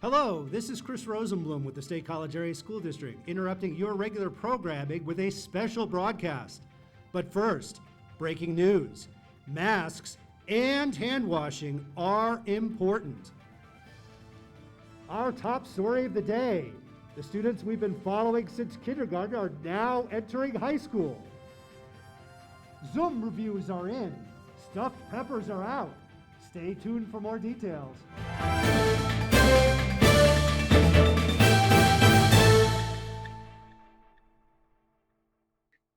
Hello, this is Chris Rosenblum with the State College Area School District, interrupting your regular programming with a special broadcast. But first, breaking news. Masks and hand washing are important. Our top story of the day. The students we've been following since kindergarten are now entering high school. Zoom reviews are in. Stuffed peppers are out. Stay tuned for more details.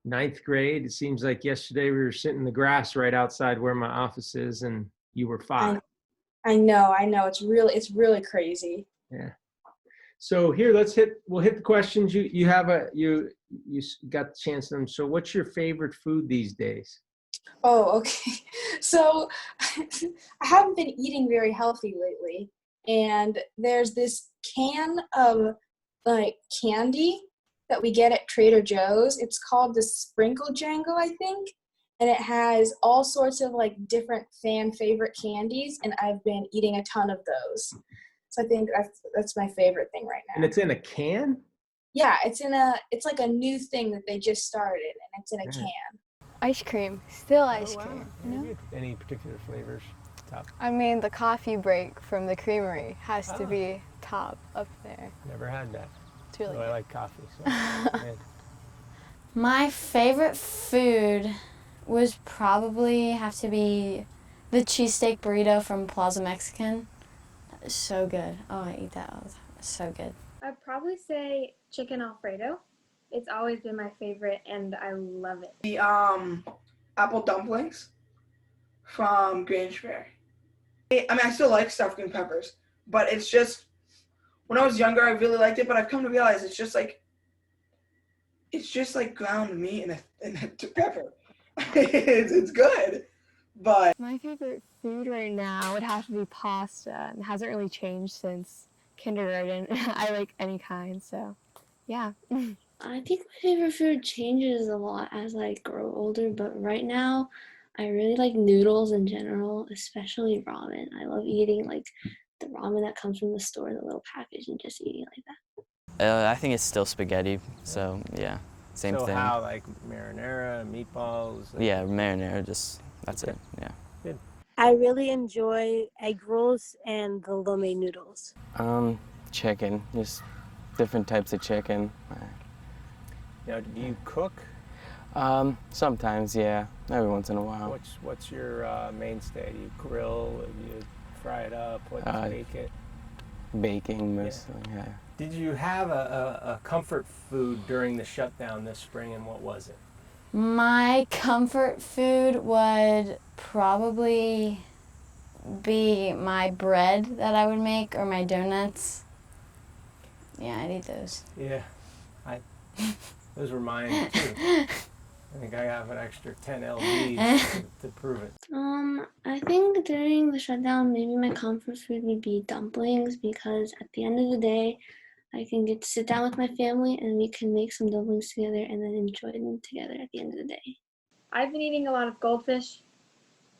Ninth grade. It seems like yesterday we were sitting in the grass right outside where my office is, and you were 5. I know. It's really crazy. Yeah. So here, we'll hit the questions. You got the chance to them. So what's your favorite food these days? Oh, okay. So I haven't been eating very healthy lately, and there's this can of like candy that we get at Trader Joe's. It's called the Sprinkle Jangle, I think, and it has all sorts of like different fan favorite candies, and I've been eating a ton of those. So I think that's my favorite thing right now. And it's in a can? Yeah, it's like a new thing that they just started, and it's in a can. Ice cream, still ice cream. You know? Any particular flavors? Top. I mean, the coffee break from the creamery has to be top up there. Never had that. It's really I good. like coffee. So My favorite food was probably have to be the cheesesteak burrito from Plaza Mexican. So good. Oh, I eat that all the time. It's so good. I'd probably say chicken Alfredo. It's always been my favorite, and I love it. The apple dumplings from Grangebury. I mean, I still like stuffed green peppers, but it's just, when I was younger, I really liked it, but I've come to realize it's just like ground meat and a pepper. it's good, but. My favorite food right now would have to be pasta, and it hasn't really changed since kindergarten. I like any kind, so yeah. I think my favorite food changes a lot as I grow older, but right now I really like noodles in general, especially ramen. I love eating like the ramen that comes from the store, the little package, and just eating like that. I think it's still spaghetti, so yeah, same thing. So how, like marinara, meatballs? Yeah, marinara, that's it, yeah. Good. I really enjoy egg rolls and the lo mein noodles. Chicken, just different types of chicken. Now, do you cook? Sometimes, yeah, every once in a while. What's your mainstay? Do you grill? Do you fry it up? What do you bake it? Baking mostly, yeah. Did you have a comfort food during the shutdown this spring, and what was it? My comfort food would probably be my bread that I would make or my donuts. Yeah, I'd eat those. Yeah, those were mine too. I think I have an extra 10 lbs to prove it. I think during the shutdown, maybe my comfort food would be dumplings, because at the end of the day, I can get to sit down with my family and we can make some dumplings together and then enjoy them together at the end of the day. I've been eating a lot of goldfish,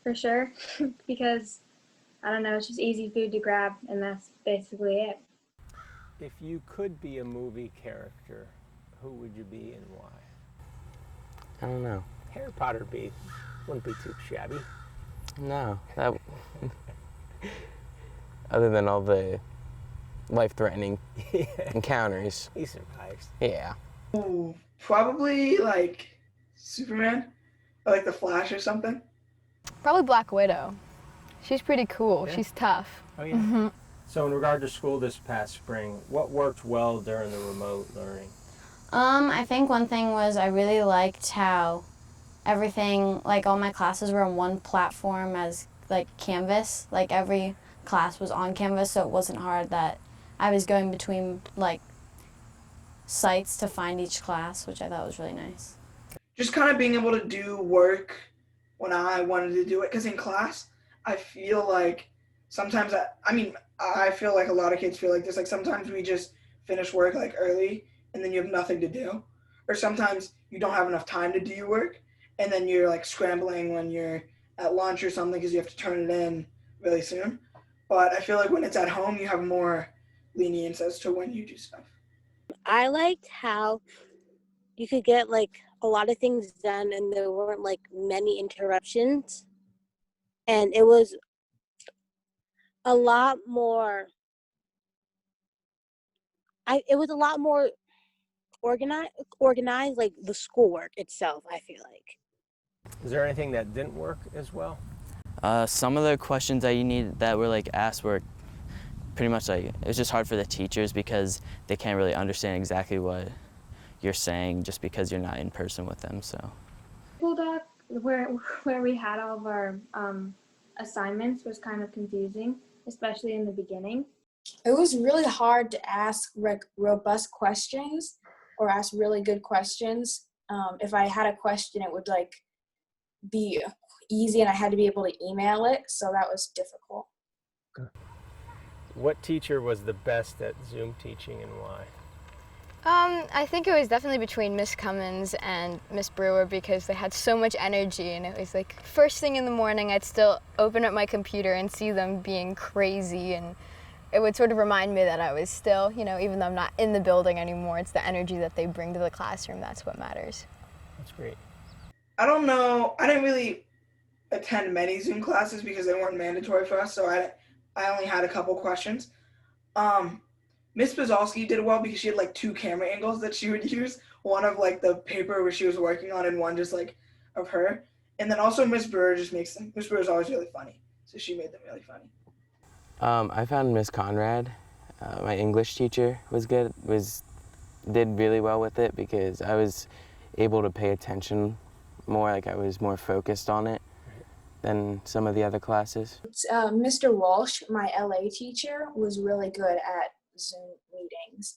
for sure, because, I don't know, it's just easy food to grab, and that's basically it. If you could be a movie character, who would you be and why? I don't know. Harry Potter wouldn't be too shabby. No, that. Other than all the life-threatening encounters. He survives. Yeah. Ooh, probably like Superman, or like the Flash or something. Probably Black Widow. She's pretty cool. Yeah. She's tough. Oh yeah. So in regard to school this past spring, what worked well during the remote learning? I think one thing was I really liked how everything, like all my classes were on one platform as like Canvas. Like every class was on Canvas, so it wasn't hard that I was going between like sites to find each class, which I thought was really nice. Just kind of being able to do work when I wanted to do it, because in class, I feel like sometimes I feel like a lot of kids feel like this. Like sometimes we just finish work like early and then you have nothing to do. Or sometimes you don't have enough time to do your work and then you're like scrambling when you're at lunch or something because you have to turn it in really soon. But I feel like when it's at home, you have more lenience as to when you do stuff? I liked how you could get like a lot of things done and there weren't like many interruptions. And it was a lot more it was a lot more organized like the schoolwork itself, I feel like. Is there anything that didn't work as well? Some of the questions that were like asked were pretty much like, it was just hard for the teachers because they can't really understand exactly what you're saying just because you're not in person with them. So Google Doc where we had all of our assignments was kind of confusing, especially in the beginning. It was really hard to ask robust questions or ask really good questions. If I had a question, it would like be easy and I had to be able to email it, so that was difficult. What teacher was the best at Zoom teaching and why? I think it was definitely between Miss Cummins and Miss Brewer because they had so much energy, and it was like first thing in the morning I'd still open up my computer and see them being crazy, and it would sort of remind me that I was still, even though I'm not in the building anymore, it's the energy that they bring to the classroom that's what matters. That's great. I don't know. I didn't really attend many Zoom classes because they weren't mandatory for us, so I only had a couple questions. Miss Bazalski did well because she had like 2 camera angles that she would use. One of like the paper where she was working on and one just like of her. And then also Miss Brewer Miss Brewer is always really funny. So she made them really funny. I found Miss Conrad, my English teacher, was good. Did really well with it because I was able to pay attention more, like I was more focused on it than some of the other classes. Mr. Walsh, my LA teacher, was really good at Zoom meetings.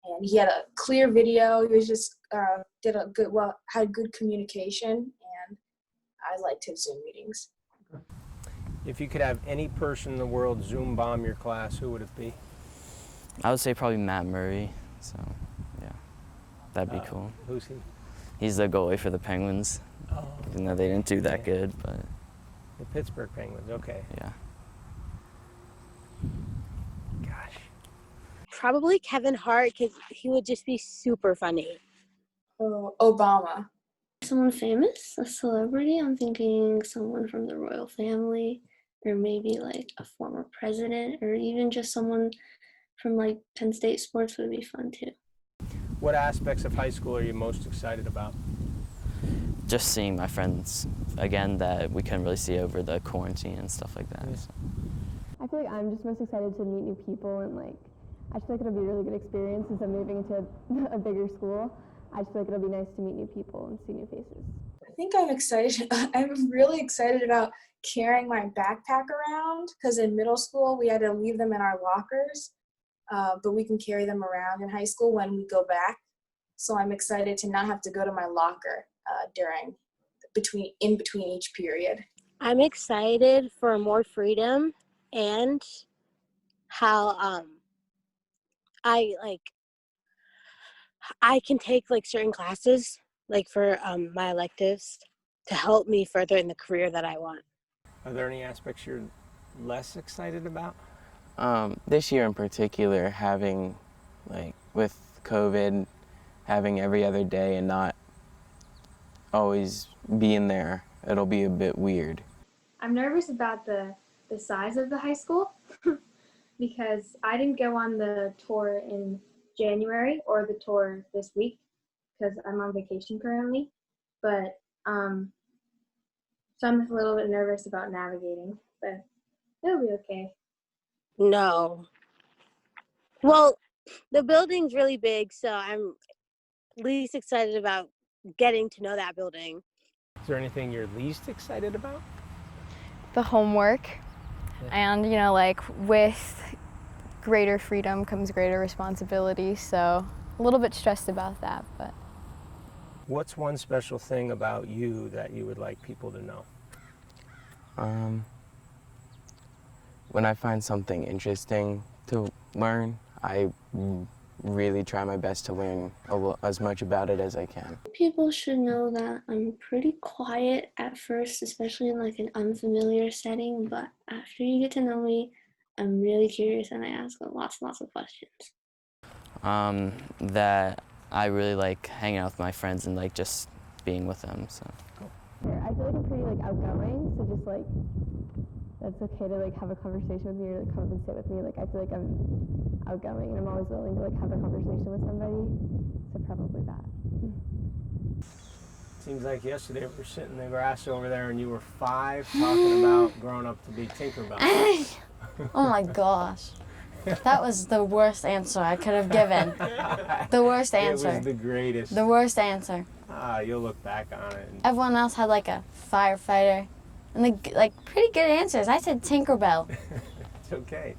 And he had a clear video. He was just had good communication, and I liked his Zoom meetings. If you could have any person in the world Zoom bomb your class, who would it be? I would say probably Matt Murray, so yeah, that'd be cool. Who's he? He's the goalie for the Penguins, even though they didn't do that good, but. The Pittsburgh Penguins, okay. Yeah. Gosh. Probably Kevin Hart because he would just be super funny. Obama. Someone famous, a celebrity. I'm thinking someone from the royal family, or maybe like a former president, or even just someone from like Penn State sports would be fun too. What aspects of high school are you most excited about? Just seeing my friends again that we couldn't really see over the quarantine and stuff like that. So. I feel like I'm just most excited to meet new people, and like I just feel like it'll be a really good experience since I'm moving into a bigger school. I just feel like it'll be nice to meet new people and see new faces. I think I'm excited. I'm really excited about carrying my backpack around because in middle school we had to leave them in our lockers, but we can carry them around in high school when we go back. So I'm excited to not have to go to my locker in between each period. I'm excited for more freedom and how I can take like certain classes like for my electives to help me further in the career that I want. Are there any aspects you're less excited about? This year in particular, having like with COVID, having every other day and not always being there, it'll be a bit weird. I'm nervous about the size of the high school because I didn't go on the tour in January or the tour this week because I'm on vacation currently, but so I'm just a little bit nervous about navigating, but it'll be okay. No. Well, the building's really big, so I'm least excited about getting to know that building. Is there anything you're least excited about? The homework, and like with greater freedom comes greater responsibility, so a little bit stressed about that. But what's one special thing about you that you would like people to know? When I find something interesting to learn, I really try my best to learn as much about it as I can. People should know that I'm pretty quiet at first, especially in like an unfamiliar setting, but after you get to know me, I'm really curious and I ask lots and lots of questions. That I really like hanging out with my friends and like just being with them. So. I feel like I'm pretty like outgoing, so just like that's okay to like have a conversation with me or like come up and sit with me. Like I feel like I'm outgoing and I'm always willing to like have a conversation with somebody. So probably that. Seems like yesterday we were sitting in the grass over there and you were 5 talking about growing up to be Tinkerbell. Oh my gosh. That was the worst answer I could have given. The worst answer. It was the greatest. The worst answer. You'll look back on it. And Everyone else had like a firefighter and like pretty good answers. I said Tinkerbell. it's okay.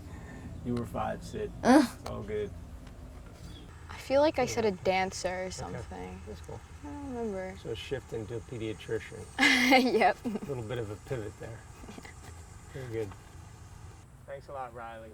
You were 5, Sid. It's all good. I feel like I said a dancer or something. Okay. That's cool. I don't remember. So shift into a pediatrician. Yep. A little bit of a pivot there. Very good. Thanks a lot, Riley.